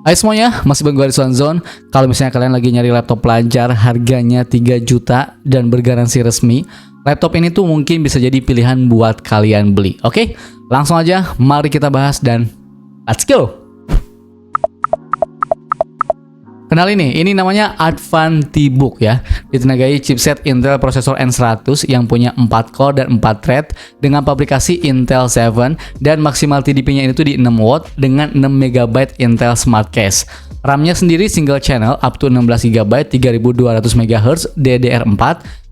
Hai semuanya, masih bareng gue Rizwan Zone. Kalau misalnya kalian lagi nyari laptop pelajar harganya 3 juta dan bergaransi resmi, laptop ini tuh mungkin bisa jadi pilihan buat kalian beli. Oke, langsung aja mari kita bahas dan let's go. Kenal ini namanya Advantibook ya. Ditenagai chipset Intel prosesor N100 yang punya 4 core dan 4 thread dengan pabrikasi Intel 7 dan maksimal TDP-nya itu di 6 watt dengan 6 MB Intel Smart Case. RAM-nya sendiri single channel up to 16 GB 3200 MHz DDR4.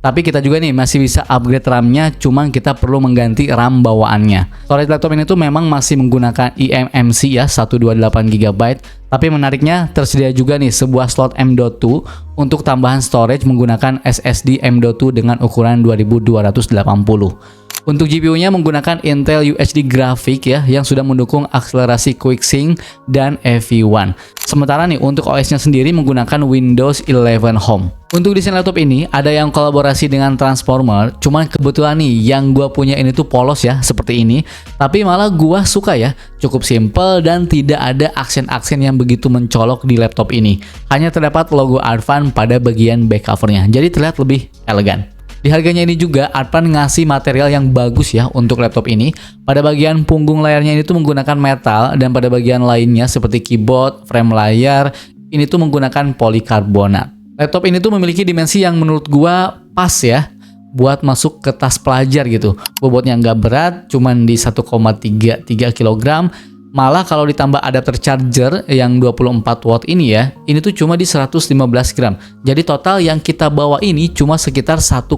Tapi kita juga nih masih bisa upgrade RAM-nya, cuma kita perlu mengganti RAM bawaannya. Storage laptop ini tuh memang masih menggunakan eMMC ya, 128 GB. Tapi menariknya tersedia juga nih sebuah slot M.2 untuk tambahan storage menggunakan SSD M.2 dengan ukuran 2280. Untuk GPU-nya menggunakan Intel UHD Graphic ya, yang sudah mendukung akselerasi QuickSync dan EV1. Sementara nih untuk OS-nya sendiri menggunakan Windows 11 Home. Untuk desain laptop ini ada yang kolaborasi dengan Transformer, cuman kebetulan nih yang gua punya ini tuh polos ya, seperti ini. Tapi malah gua suka ya, cukup simple dan tidak ada aksen-aksen yang begitu mencolok di laptop ini. Hanya terdapat logo Advan pada bagian back covernya, jadi terlihat lebih elegan. Di harganya ini juga Advan ngasih material yang bagus ya untuk laptop ini. Pada bagian punggung layarnya ini tuh menggunakan metal dan pada bagian lainnya seperti keyboard, frame layar ini tuh menggunakan polikarbonat. Laptop ini tuh memiliki dimensi yang menurut gua pas ya buat masuk ke tas pelajar gitu. Bobotnya nggak berat, cuman di 1,33 kg. Malah kalau ditambah adapter charger yang 24 watt ini ya, ini tuh cuma di 115 gram. Jadi total yang kita bawa ini cuma sekitar 1,4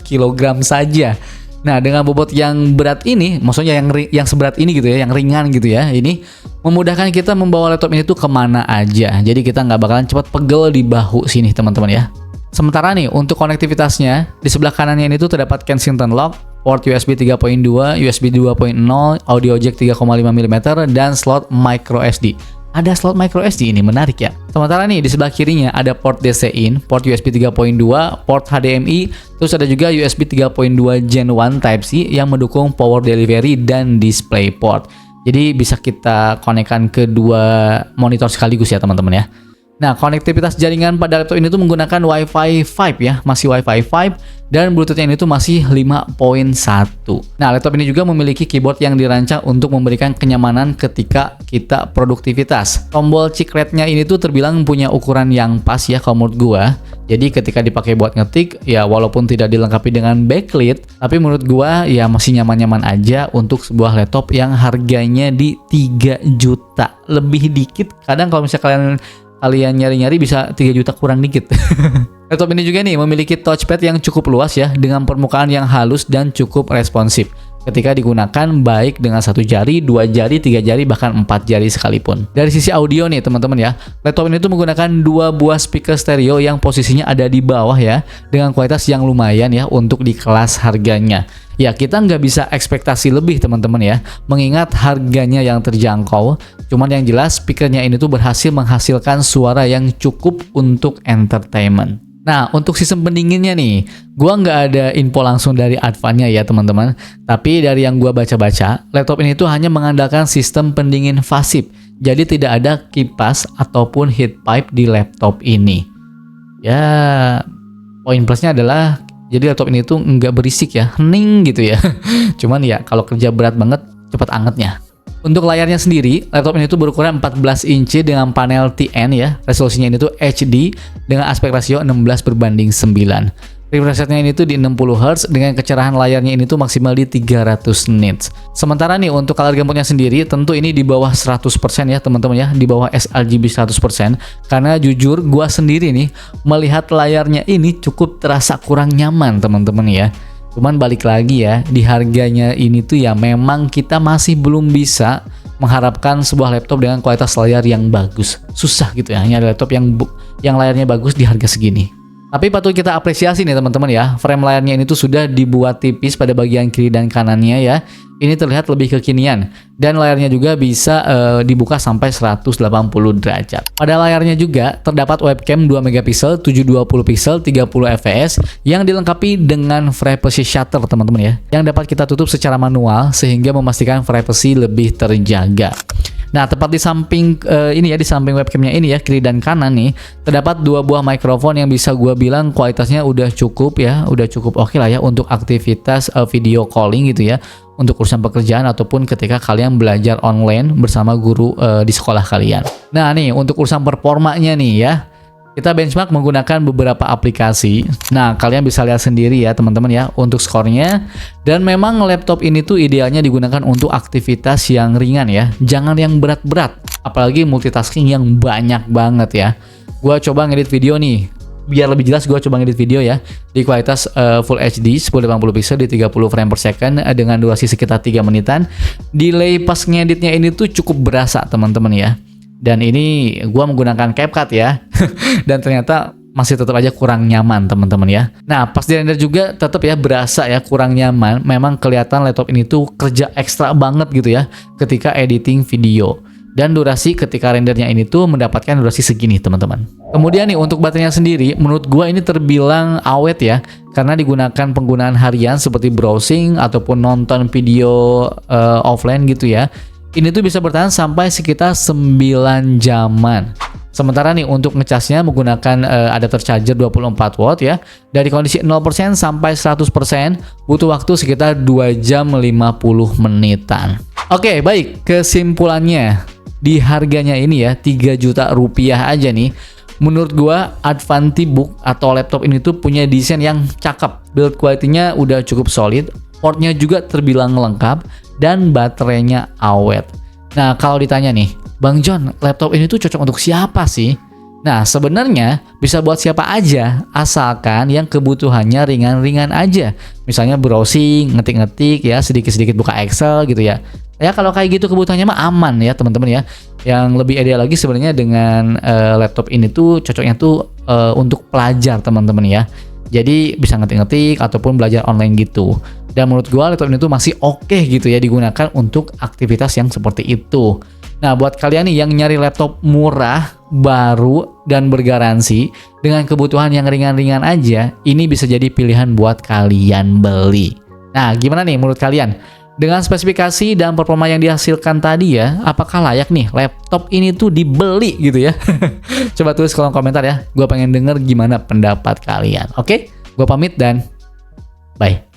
kg saja. Nah, dengan bobot yang berat ini, maksudnya yang seberat ini gitu ya, yang ringan gitu ya, ini memudahkan kita membawa laptop ini tuh kemana aja. Jadi kita nggak bakalan cepat pegel di bahu sini teman-teman ya. Sementara nih untuk konektivitasnya, di sebelah kanannya ini tuh terdapat Kensington lock, port USB 3.2, USB 2.0, audio jack 3,5 mm, dan slot micro SD. Ada slot micro SD ini, menarik ya. Sementara nih di sebelah kirinya ada port DC in, port USB 3.2, port HDMI, terus ada juga USB 3.2 Gen 1 Type-C yang mendukung power delivery dan display port. Jadi bisa kita konekkan ke dua monitor sekaligus ya teman-teman ya. Nah, konektivitas jaringan pada laptop ini tuh menggunakan Wi-Fi 5 ya, masih Wi-Fi 5 dan Bluetooth-nya ini tuh masih 5.1. Nah, laptop ini juga memiliki keyboard yang dirancang untuk memberikan kenyamanan ketika kita produktivitas. Tombol cheek rate-nya ini tuh terbilang punya ukuran yang pas ya kalau menurut gua. Jadi ketika dipakai buat ngetik ya walaupun tidak dilengkapi dengan backlit, tapi menurut gua ya masih nyaman-nyaman aja untuk sebuah laptop yang harganya di 3 juta. Lebih dikit, kadang kalau misalnya kalian nyari-nyari bisa 3 juta kurang dikit. Laptop ini juga nih memiliki touchpad yang cukup luas ya, dengan permukaan yang halus dan cukup responsif. Ketika digunakan baik dengan 1 jari, 2 jari, 3 jari, bahkan 4 jari sekalipun. Dari sisi audio nih teman-teman ya, laptop ini tuh menggunakan 2 buah speaker stereo yang posisinya ada di bawah ya, dengan kualitas yang lumayan ya untuk di kelas harganya. Ya kita nggak bisa ekspektasi lebih teman-teman ya, mengingat harganya yang terjangkau. Cuman yang jelas speakernya ini tuh berhasil menghasilkan suara yang cukup untuk entertainment. Nah untuk sistem pendinginnya nih, gua nggak ada info langsung dari Advan-nya ya teman-teman. Tapi dari yang gua baca-baca, laptop ini tuh hanya mengandalkan sistem pendingin pasif. Jadi tidak ada kipas ataupun heat pipe di laptop ini. Ya poin plusnya adalah jadi laptop ini tuh nggak berisik ya, hening gitu ya. Cuman ya kalau kerja berat banget, cepat angetnya. Untuk layarnya sendiri, laptop ini tuh berukuran 14 inci dengan panel TN ya. Resolusinya ini tuh HD dengan aspek rasio 16:9. Refresh rate-nya ini tuh di 60 Hz dengan kecerahan layarnya ini tuh maksimal di 300 nits. Sementara nih untuk color gamutnya sendiri tentu ini di bawah 100% ya teman-teman ya, di bawah sRGB 100%. Karena jujur gua sendiri nih melihat layarnya ini cukup terasa kurang nyaman teman-teman ya. Cuman balik lagi ya, di harganya ini tuh ya memang kita masih belum bisa mengharapkan sebuah laptop dengan kualitas layar yang bagus. Susah gitu ya, hanya ada laptop yang layarnya bagus di harga segini. Tapi patut kita apresiasi nih teman-teman ya, frame layarnya ini tuh sudah dibuat tipis pada bagian kiri dan kanannya ya. Ini terlihat lebih kekinian dan layarnya juga bisa dibuka sampai 180 derajat. Pada layarnya juga terdapat webcam 2 megapiksel, 720 pixel, 30 fps yang dilengkapi dengan privacy shutter teman-teman ya, yang dapat kita tutup secara manual sehingga memastikan privasi lebih terjaga. Nah, tepat di samping ini ya, di samping webcamnya ini ya, kiri dan kanan nih, terdapat 2 buah mikrofon yang bisa gua bilang kualitasnya udah cukup ya, udah cukup oke lah ya untuk aktivitas video calling gitu ya, untuk urusan pekerjaan ataupun ketika kalian belajar online bersama guru di sekolah kalian. Nah nih, untuk urusan performanya nih ya, kita benchmark menggunakan beberapa aplikasi. Nah, kalian bisa lihat sendiri ya teman-teman ya untuk skornya. Dan memang laptop ini tuh idealnya digunakan untuk aktivitas yang ringan ya. Jangan yang berat-berat, apalagi multitasking yang banyak banget ya. Gua coba ngedit video nih. Biar lebih jelas gua coba ngedit video ya di kualitas Full HD 1080 pixel di 30 frame per second dengan durasi sekitar 3 menitan. Delay pas ngeditnya ini tuh cukup berasa teman-teman ya. Dan ini gua menggunakan CapCut ya. Dan ternyata masih tetap aja kurang nyaman teman-teman ya. Nah, pas di render juga tetap ya berasa ya kurang nyaman. Memang kelihatan laptop ini tuh kerja ekstra banget gitu ya ketika editing video. Dan durasi ketika rendernya ini tuh mendapatkan durasi segini teman-teman. Kemudian nih untuk baterainya sendiri, menurut gua ini terbilang awet ya, karena digunakan penggunaan harian seperti browsing ataupun nonton video offline gitu ya. Ini tuh bisa bertahan sampai sekitar 9 jaman. Sementara nih untuk ngecasnya menggunakan adapter charger 24 watt ya. Dari kondisi 0% sampai 100% butuh waktu sekitar 2 jam 50 menitan. Oke, baik, kesimpulannya di harganya ini ya 3 juta rupiah aja nih. Menurut gua Advantibook atau laptop ini tuh punya desain yang cakep. Build quality-nya udah cukup solid, portnya juga terbilang lengkap dan baterainya awet. Nah, kalau ditanya nih, Bang John, laptop ini tuh cocok untuk siapa sih? Nah, sebenarnya bisa buat siapa aja, asalkan yang kebutuhannya ringan-ringan aja. Misalnya browsing, ngetik-ngetik ya, sedikit-sedikit buka Excel gitu ya. Ya kalau kayak gitu kebutuhannya mah aman ya teman-teman ya. Yang lebih ideal lagi sebenarnya dengan laptop ini tuh cocoknya tuh untuk pelajar teman-teman ya. Jadi bisa ngetik-ngetik ataupun belajar online gitu. Dan menurut gua laptop ini tuh masih oke gitu ya digunakan untuk aktivitas yang seperti itu. Nah, buat kalian nih yang nyari laptop murah, baru, dan bergaransi dengan kebutuhan yang ringan-ringan aja, ini bisa jadi pilihan buat kalian beli. Nah, gimana nih menurut kalian? Dengan spesifikasi dan performa yang dihasilkan tadi ya, apakah layak nih laptop ini tuh dibeli gitu ya? Coba tulis kolom komentar ya. Gua pengen denger gimana pendapat kalian. Oke? Gua pamit dan bye.